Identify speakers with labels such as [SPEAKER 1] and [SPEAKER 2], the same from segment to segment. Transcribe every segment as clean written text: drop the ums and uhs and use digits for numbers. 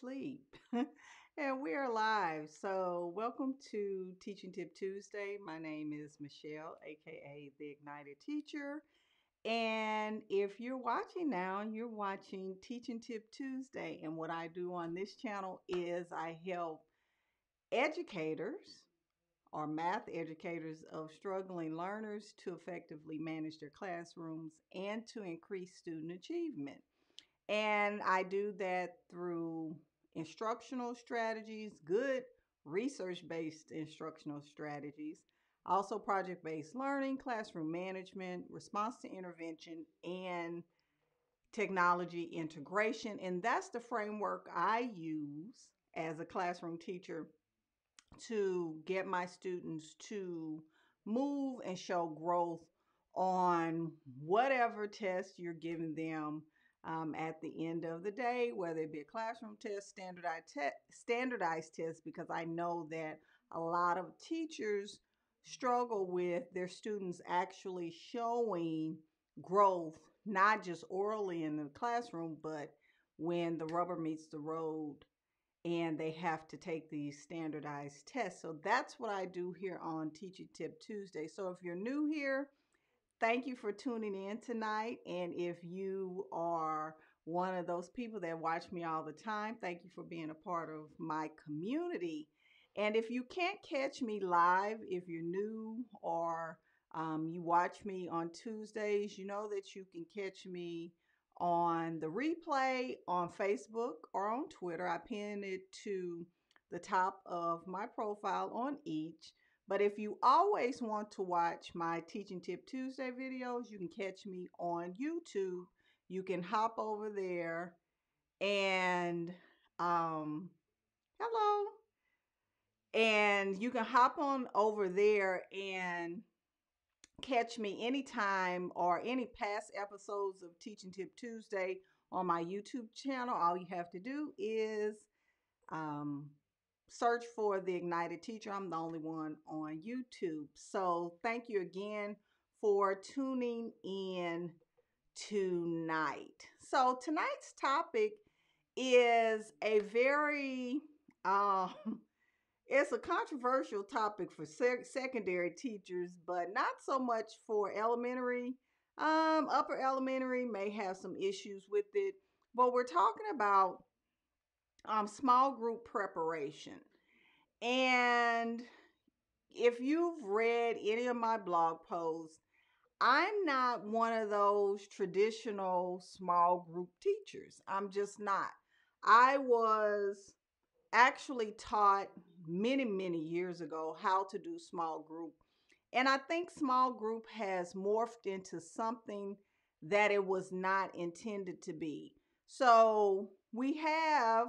[SPEAKER 1] sleep. And we're live. So, welcome to Teaching Tip Tuesday. My name is Michelle, aka the Ignited Teacher. And if you're watching now, you're watching Teaching Tip Tuesday. And what I do on this channel is I help educators or math educators of struggling learners to effectively manage their classrooms and to increase student achievement. And I do that through instructional strategies, good research based instructional strategies, also project based learning, classroom management, response to intervention, and technology integration. And that's the framework I use as a classroom teacher to get my students to move and show growth on whatever test you're giving them at the end of the day, whether it be a classroom test, standardized test, because I know that a lot of teachers struggle with their students actually showing growth, not just orally in the classroom, but when the rubber meets the road and they have to take these standardized tests. So that's what I do here on Teaching Tip Tuesday. So if you're new here, thank you for tuning in tonight. And if you are one of those people that watch me all the time, thank you for being a part of my community. And if you can't catch me live, if you're new or you watch me on Tuesdays, you know that you can catch me on the replay on Facebook or on Twitter. I pin it to the top of my profile on each. But if you always want to watch my Teaching Tip Tuesday videos, you can catch me on YouTube. You can hop over there and hello. And you can hop on over there and catch me anytime or any past episodes of Teaching Tip Tuesday on my YouTube channel. All you have to do is um, search for the Ignited Teacher. I'm the only one on YouTube. So thank you again for tuning in tonight. So tonight's topic is a very it's a controversial topic for secondary teachers, but not so much for elementary. Upper elementary may have some issues with it, but we're talking about small group preparation. And if you've read any of my blog posts, I'm not one of those traditional small group teachers. I'm just not. I was actually taught many years ago how to do small group. And I think small group has morphed into something that it was not intended to be. So we have,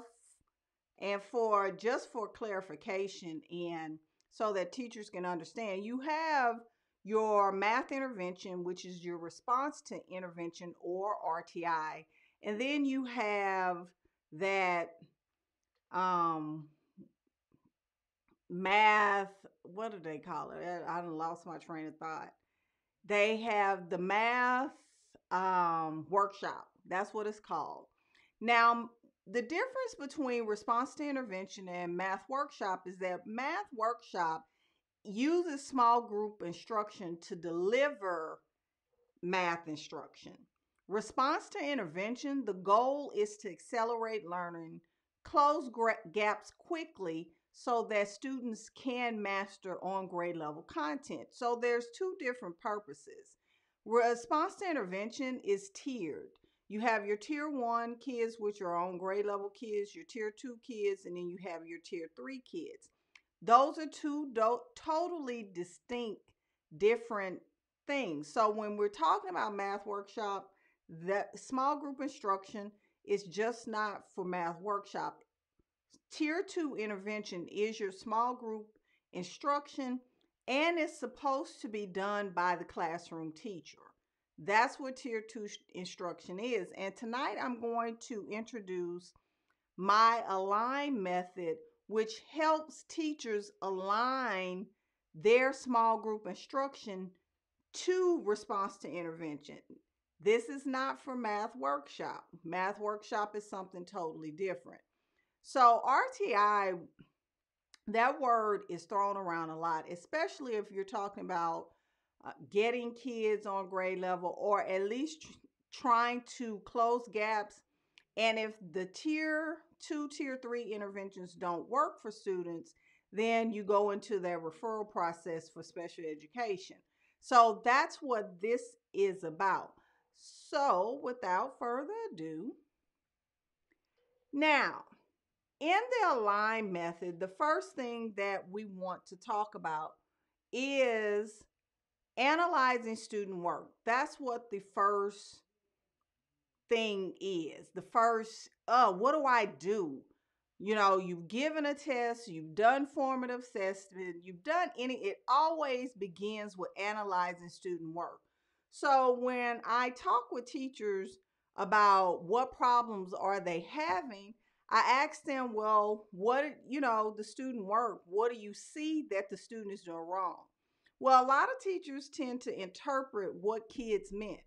[SPEAKER 1] and for just for clarification and so that teachers can understand, you have your math intervention, which is your response to intervention or RTI. And then you have that um math, what do they call it? I done lost my train of thought. They have the math workshop. That's what it's called. Now, the difference between response to intervention and math workshop is that math workshop uses small group instruction to deliver math instruction. Response to intervention, the goal is to accelerate learning, close gaps quickly so that students can master on grade level content. So there's two different purposes. Response to intervention is tiered. You have your tier 1 kids, which are on grade level kids, your tier 2 kids, and then you have your tier 3 kids. Those are two totally distinct, different things. So when we're talking about math workshop, that small group instruction is just not for math workshop. Tier 2 intervention is your small group instruction, and it's supposed to be done by the classroom teacher. That's what tier 2 instruction is. And tonight I'm going to introduce my A.L.I.G.N method, which helps teachers align their small group instruction to response to intervention. This is not for math workshop. Math workshop is something totally different. So RTI, that word is thrown around a lot, especially if you're talking about getting kids on grade level, or at least trying to close gaps. And if the tier 2, tier 3 interventions don't work for students, then you go into their referral process for special education. So that's what this is about. So without further ado, now in the A.L.I.G.N method, the first thing that we want to talk about is analyzing student work. That's what the first thing is. The first, what do I do? You know, you've given a test, you've done formative assessment, you've done it always begins with analyzing student work. So when I talk with teachers about what problems are they having, I ask them, well, the student work, what do you see that the student is doing wrong? Well, a lot of teachers tend to interpret what kids meant.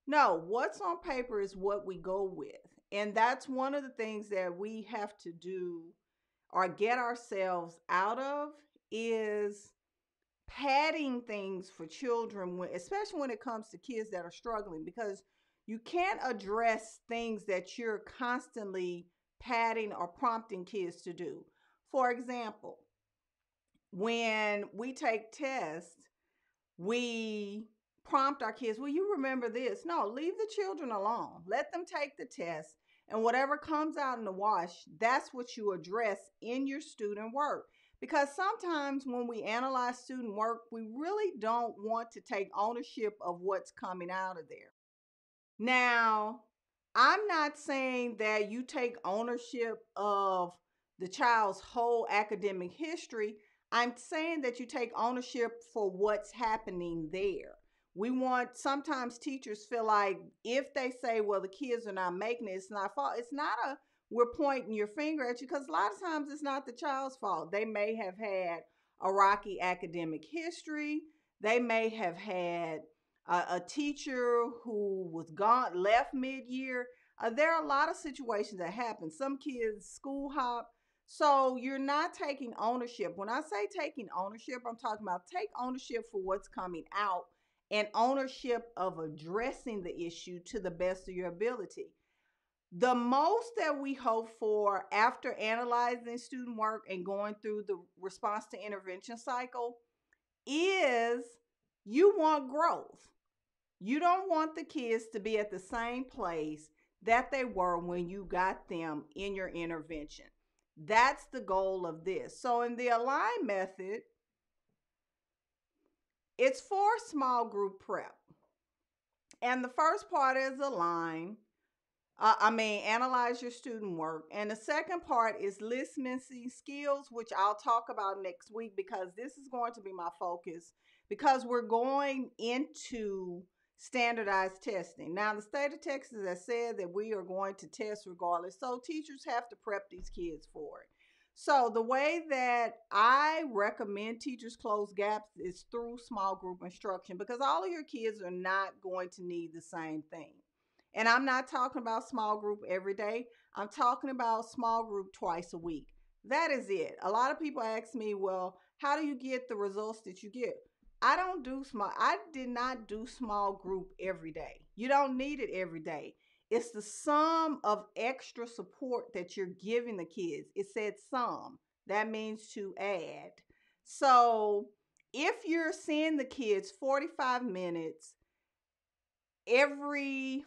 [SPEAKER 1] No, what's on paper is what we go with. And that's one of the things that we have to do or get ourselves out of, is padding things for children, especially when it comes to kids that are struggling, because you can't address things that you're constantly padding or prompting kids to do. For example, when we take tests, we prompt our kids, will you remember this? No, leave the children alone. Let them take the test, and whatever comes out in the wash, that's what you address in your student work. Because sometimes when we analyze student work, we really don't want to take ownership of what's coming out of there. Now, I'm not saying that you take ownership of the child's whole academic history. I'm saying that you take ownership for what's happening there. Sometimes teachers feel like if they say, well, the kids are not making it, it's not fault. It's not we're pointing your finger at you, because a lot of times it's not the child's fault. They may have had a rocky academic history. They may have had a teacher who was gone, left mid-year. There are a lot of situations that happen. Some kids school hop. So you're not taking ownership. When I say taking ownership, I'm talking about take ownership for what's coming out and ownership of addressing the issue to the best of your ability. The most that we hope for after analyzing student work and going through the response to intervention cycle is you want growth. You don't want the kids to be at the same place that they were when you got them in your intervention. That's the goal of this. So in the A.L.I.G.N method, it's for small group prep. And the first part is align. Analyze your student work. And the second part is listening skills, which I'll talk about next week, because this is going to be my focus, because we're going into standardized testing. Now, the state of Texas has said that we are going to test regardless. So teachers have to prep these kids for it. So the way that I recommend teachers close gaps is through small group instruction, because all of your kids are not going to need the same thing. And I'm not talking about small group every day. I'm talking about small group twice a week. That is it. A lot of people ask me, well, how do you get the results that you get? I did not do small group every day. You don't need it every day. It's the sum of extra support that you're giving the kids. It said sum. That means to add. So if you're seeing the kids 45 minutes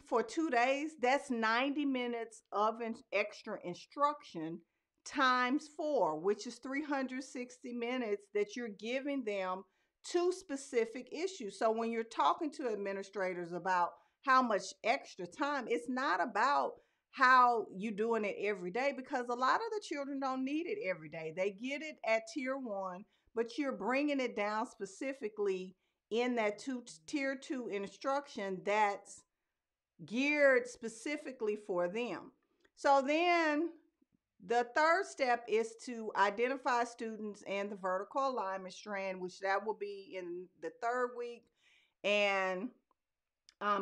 [SPEAKER 1] for 2 days, that's 90 minutes of an extra instruction times 4, which is 360 minutes that you're giving them to specific issues. So when you're talking to administrators about how much extra time, it's not about how you doing it every day, because a lot of the children don't need it every day. They get it at tier 1, but you're bringing it down specifically in that tier 2 instruction that's geared specifically for them. So then the third step is to identify students and the vertical alignment strand, which that will be in the third week, and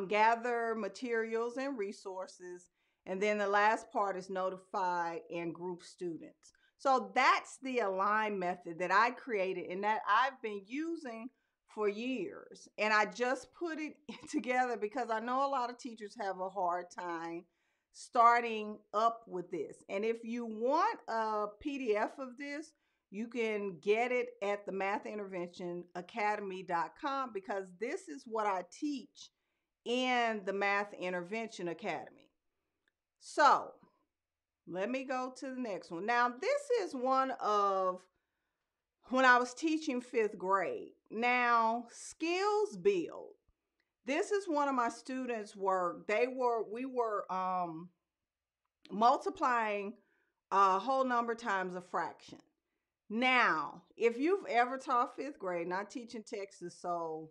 [SPEAKER 1] gather materials and resources. And then the last part is notified and group students. So that's the align method that I created and that I've been using for years. And I just put it together because I know a lot of teachers have a hard time starting up with this. And if you want a PDF of this, you can get it at the mathinterventionacademy.com because this is what I teach in the Math Intervention Academy. So let me go to the next one. Now, this is one of when I was teaching fifth grade. Now, skills build. This is one of my students' work. We were multiplying a whole number times a fraction. Now, if you've ever taught fifth grade, and I teach in Texas, so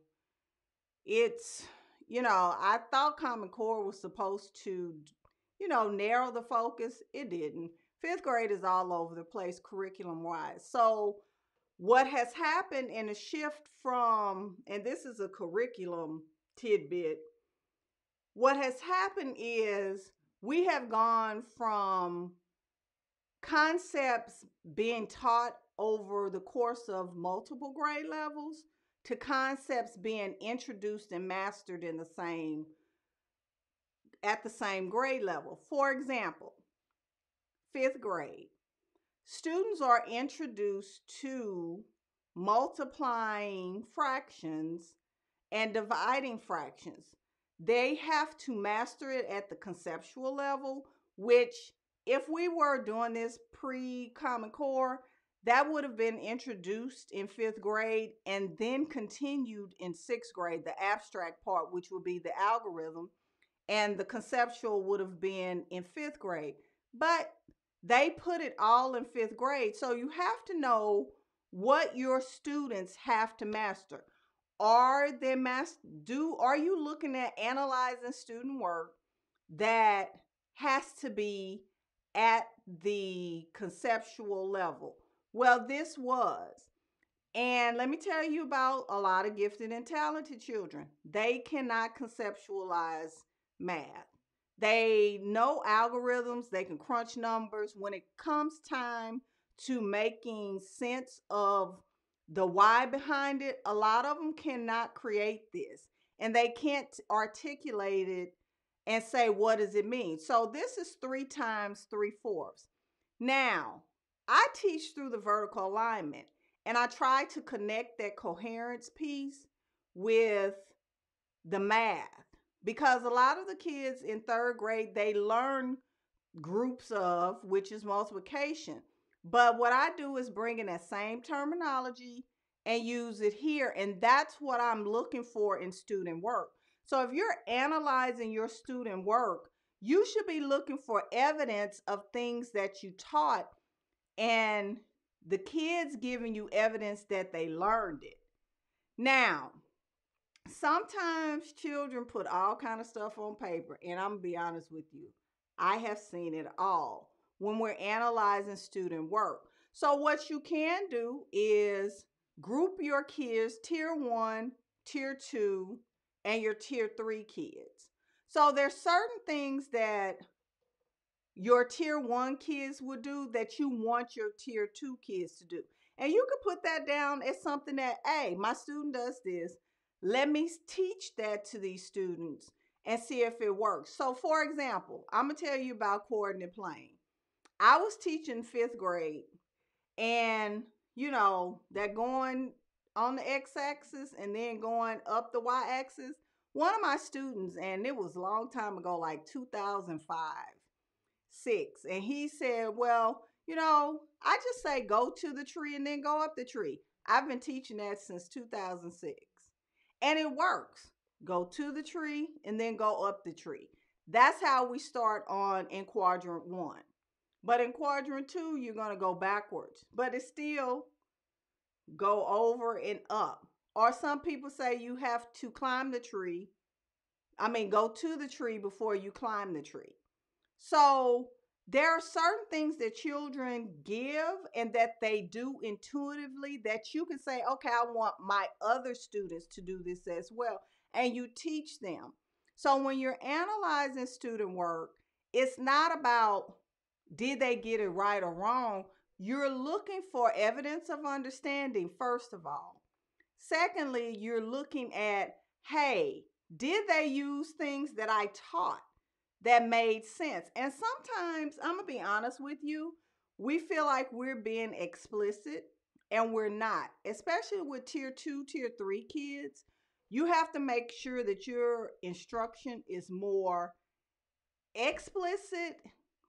[SPEAKER 1] it's, I thought Common Core was supposed to, narrow the focus. It didn't. Fifth grade is all over the place curriculum wise. So, what has happened in a shift from, and this is a curriculum tidbit, what has happened is we have gone from concepts being taught over the course of multiple grade levels to concepts being introduced and mastered in the same at the same grade level. For example, fifth grade, students are introduced to multiplying fractions and dividing fractions. They have to master it at the conceptual level, which, if we were doing this pre-Common Core, that would have been introduced in fifth grade and then continued in sixth grade, the abstract part, which would be the algorithm, and the conceptual would have been in fifth grade. But they put it all in fifth grade. So you have to know what your students have to master. Are they are you looking at analyzing student work that has to be at the conceptual level? Well, this was. And let me tell you about a lot of gifted and talented children. They cannot conceptualize math. They know algorithms, they can crunch numbers. When it comes time to making sense of the why behind it, a lot of them cannot create this and they can't articulate it and say, what does it mean? So this is 3 times 3/4. Now, I teach through the vertical alignment. And I try to connect that coherence piece with the math because a lot of the kids in third grade, they learn groups of, which is multiplication. But what I do is bring in that same terminology and use it here. And that's what I'm looking for in student work. So if you're analyzing your student work, you should be looking for evidence of things that you taught and the kids giving you evidence that they learned it. Now, sometimes children put all kind of stuff on paper, and I'm gonna be honest with you, I have seen it all when we're analyzing student work. So what you can do is group your kids tier 1, tier 2, and your tier 3 kids. So there's certain things that your tier 1 kids would do that you want your tier 2 kids to do. And you could put that down as something that, hey, my student does this. Let me teach that to these students and see if it works. So, for example, I'm going to tell you about coordinate plane. I was teaching fifth grade, and that going on the x-axis and then going up the y-axis. One of my students, and it was a long time ago, like 2005. 6. And he said, well, I just say go to the tree and then go up the tree. I've been teaching that since 2006. And it works. Go to the tree and then go up the tree. That's how we start on in quadrant 1. But in quadrant 2, you're going to go backwards. But it's still go over and up. Or some people say you have to climb the tree. Go to the tree before you climb the tree. So there are certain things that children give and that they do intuitively that you can say, okay, I want my other students to do this as well. And you teach them. So when you're analyzing student work, it's not about did they get it right or wrong. You're looking for evidence of understanding, first of all. Secondly, you're looking at, hey, did they use things that I taught that made sense? And sometimes, I'm going to be honest with you, we feel like we're being explicit and we're not, especially with tier 2, tier 3 kids. You have to make sure that your instruction is more explicit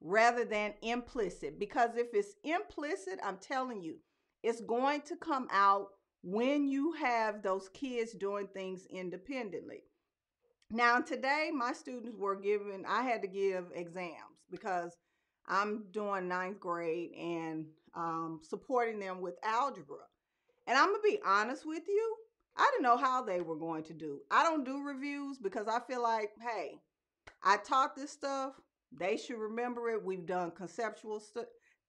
[SPEAKER 1] rather than implicit, because if it's implicit, I'm telling you, it's going to come out when you have those kids doing things independently. Now, today, my students were given, I had to give exams because I'm doing ninth grade and supporting them with algebra. And I'm going to be honest with you, I didn't know how they were going to do. I don't do reviews because I feel like, hey, I taught this stuff. They should remember it. We've done conceptual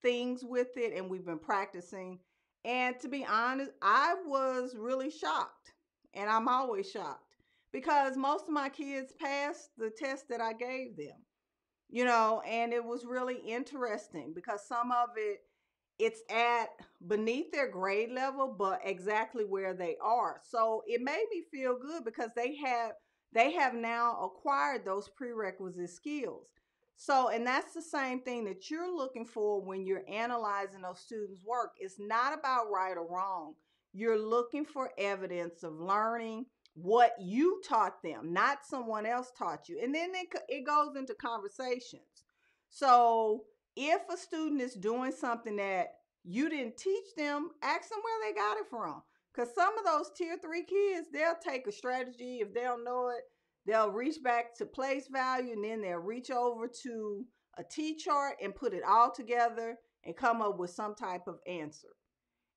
[SPEAKER 1] things with it and we've been practicing. And to be honest, I was really shocked. And I'm always shocked because most of my kids passed the test that I gave them, and it was really interesting because some of it's at beneath their grade level, but exactly where they are. So it made me feel good because they have now acquired those prerequisite skills. So, and that's the same thing that you're looking for when you're analyzing those students' work. It's not about right or wrong. You're looking for evidence of learning what you taught them, not someone else taught you. And then it goes into conversations. So if a student is doing something that you didn't teach them, ask them where they got it from. Because some of those tier 3 kids, they'll take a strategy. If they don't know it, they'll reach back to place value and then they'll reach over to a T chart and put it all together and come up with some type of answer.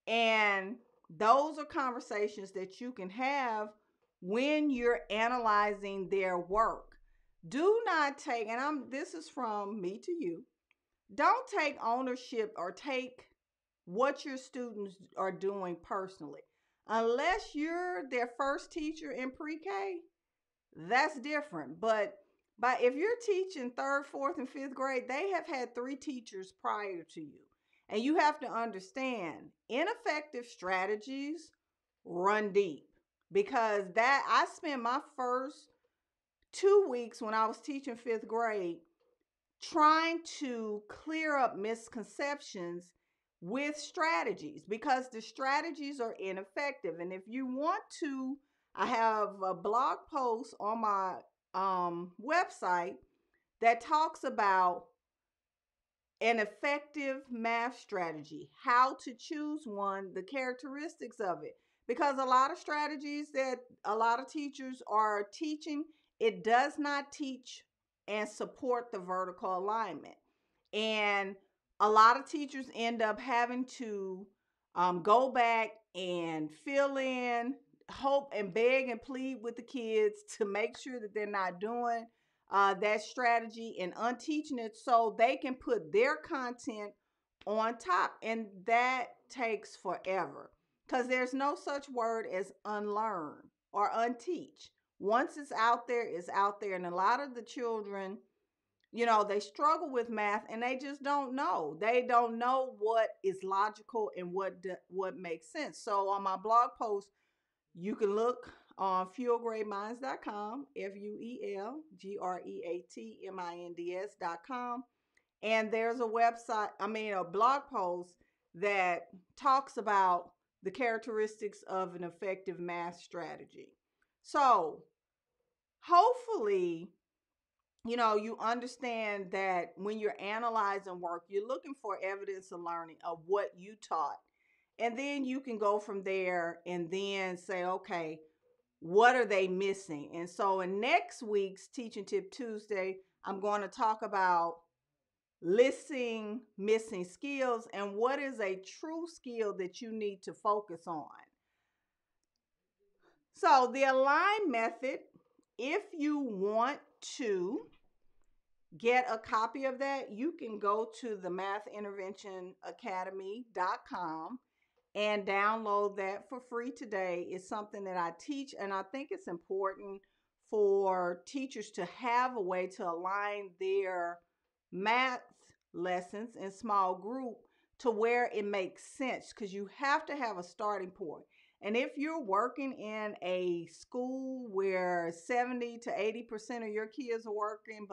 [SPEAKER 1] And those are conversations that you can have when you're analyzing their work. Do not take, and this is from me to you, don't take ownership or take what your students are doing personally. Unless you're their first teacher in pre-K, that's different. But if you're teaching third, fourth, and fifth grade, they have had 3 teachers prior to you. And you have to understand ineffective strategies run deep, because that I spent my first 2 weeks when I was teaching fifth grade trying to clear up misconceptions with strategies, because the strategies are ineffective. And if you want to, I have a blog post on my website that talks about an effective math strategy, how to choose one, the characteristics of it. Because a lot of strategies that a lot of teachers are teaching, it does not teach and support the vertical alignment. And a lot of teachers end up having to go back and fill in, hope and beg and plead with the kids to make sure that they're not doing that strategy and unteaching it so they can put their content on top. And that takes forever because there's no such word as unlearn or unteach. Once it's out there, it's out there. And a lot of the children, they struggle with math and they just don't know. They don't know what is logical and what makes sense. So on my blog post, you can look on fuelgreatminds.com, fuelgreatminds.com. And there's a blog post that talks about the characteristics of an effective math strategy. So hopefully, you understand that when you're analyzing work, you're looking for evidence of learning of what you taught. And then you can go from there and then say, okay, what are they missing? And so in next week's Teaching Tip Tuesday, I'm going to talk about listing missing skills and what is a true skill that you need to focus on. So the A.L.I.G.N method, if you want to get a copy of that, you can go to the mathinterventionacademy.com and download that for free today. It's something that I teach, and I think it's important for teachers to have a way to align their math lessons in small group to where it makes sense, because you have to have a starting point. And if you're working in a school where 70 to 80% of your kids are working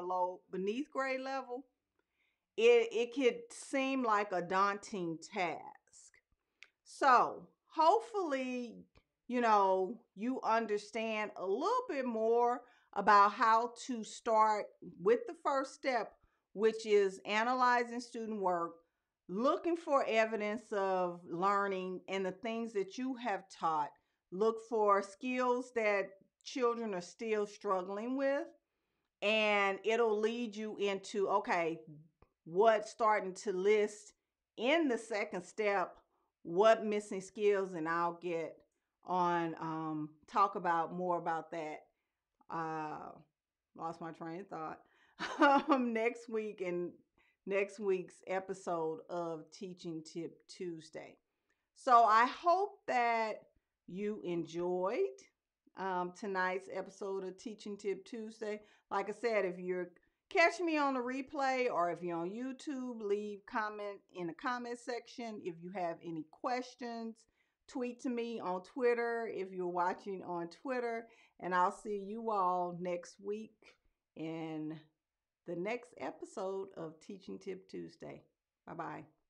[SPEAKER 1] beneath grade level, it could seem like a daunting task. So hopefully, you understand a little bit more about how to start with the first step, which is analyzing student work, looking for evidence of learning and the things that you have taught. Look for skills that children are still struggling with, and it'll lead you into, okay, what starting to list in the second step, what missing skills, and I'll get on talk about more about that. uh Lost my train of thought. Next week, in next week's episode of Teaching Tip Tuesday. So I hope that you enjoyed tonight's episode of Teaching Tip Tuesday. Like I said, if you're catching me on the replay or if you're on YouTube, leave comment in the comment section. If you have any questions, tweet to me on Twitter if you're watching on Twitter. And I'll see you all next week in the next episode of Teaching Tip Tuesday. Bye bye.